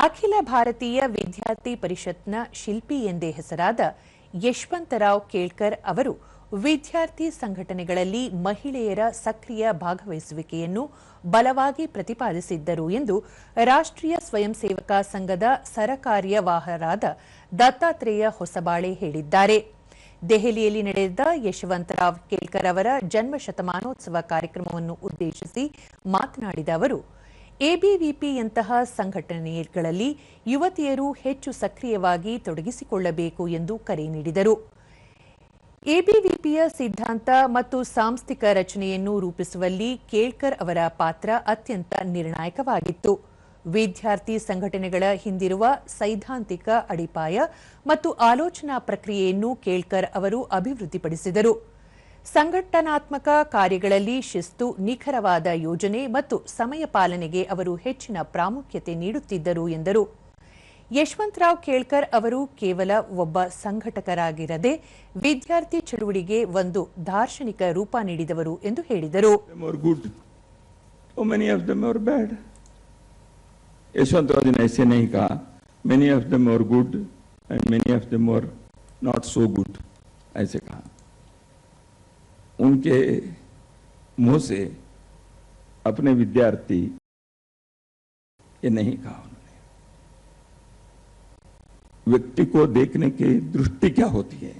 ಅಖಿಲ ಭಾರತೀಯ ವಿದ್ಯಾರ್ಥಿ ಪರಿಷತ್ನ ಶಿಲ್ಪಿ ಎಂದೇ ಹೆಸರಾದ ಯಶವಂತರಾವ್ ಕೇಳ್ಕರ್ ಅವರು ವಿದ್ಯಾರ್ಥಿ ಸಂಘಟನೆಗಳಲ್ಲಿ ಮಹಿಳೆಯರ ಸಕ್ರಿಯ ಭಾಗವಹಿಸುವಿಕೆಯನ್ನು ಬಲವಾಗಿ ಪ್ರತಿಪಾದಿಸಿದ್ದರು ಎಂದು ರಾಷ್ಟ್ರೀಯ ಸ್ವಯಂ ಸೇವಕ ಸಂಘದ ಸರಕಾರ್ಯವಾಹರಾದ ದತ್ತಾತ್ರೇಯ ಹೊಸಬಾಳೆ ಹೇಳಿದ್ದಾರೆ. ದೆಹಲಿಯಲ್ಲಿ ನಡೆದ ಯಶವಂತರಾವ್ ಕೇಳ್ಕರ್ ಅವರ ಜನ್ಮ ಶತಮಾನೋತ್ಸವ ಕಾರ್ಯಕ್ರಮವನ್ನು ಉದ್ದೇಶಿಸಿ ಮಾತನಾಡಿದ ಅವರು, ಎಬಿವಿಪಿಯಂತಹ ಸಂಘಟನೆಗಳಲ್ಲಿ ಯುವತಿಯರು ಹೆಚ್ಚು ಸಕ್ರಿಯವಾಗಿ ತೊಡಗಿಸಿಕೊಳ್ಳಬೇಕು ಎಂದು ಕರೆ ನೀಡಿದರು. ಎಬಿವಿಪಿಯ ಸಿದ್ಧಾಂತ ಮತ್ತು ಸಾಂಸ್ಥಿಕ ರಚನೆಯನ್ನು ರೂಪಿಸುವಲ್ಲಿ ಕೇಳ್ಕರ್ ಅವರ ಪಾತ್ರ ಅತ್ಯಂತ ನಿರ್ಣಾಯಕವಾಗಿತ್ತು. ವಿದ್ಯಾರ್ಥಿ ಸಂಘಟನೆಗಳ ಹಿಂದಿರುವ ಸೈದ್ಧಾಂತಿಕ ಅಡಿಪಾಯ ಮತ್ತು ಆಲೋಚನಾ ಪ್ರಕ್ರಿಯೆಯನ್ನು ಕೇಳ್ಕರ್ ಅವರು ಅಭಿವೃದ್ಧಿಪಡಿಸಿದರು. ಸಂಘಟನಾತ್ಮಕ ಕಾರ್ಯಗಳಲ್ಲಿ ಶಿಸ್ತು, ನಿಖರವಾದ ಯೋಜನೆ ಮತ್ತು ಸಮಯ ಪಾಲನೆಗೆ ಅವರು ಹೆಚ್ಚಿನ ಪ್ರಾಮುಖ್ಯತೆ ನೀಡುತ್ತಿದ್ದರು ಎಂದರು. ಯಶವಂತರಾವ್ ಕೇಳ್ಕರ್ ಅವರು ಕೇವಲ ಒಬ್ಬ ಸಂಘಟಕರಾಗಿರದೆ ವಿದ್ಯಾರ್ಥಿ ಚಳುವಳಿಗೆ ಒಂದು ದಾರ್ಶನಿಕ ರೂಪ ನೀಡಿದವರು ಎಂದು ಹೇಳಿದರು. यशवंतराव जी ने ऐसे नहीं कहा, many of them were good and many of them were not so good, ऐसे कहा. उनके मुंह से अपने विद्यार्थी ये नहीं कहा उन्होंने. व्यक्ति को देखने की दृष्टि क्या होती है,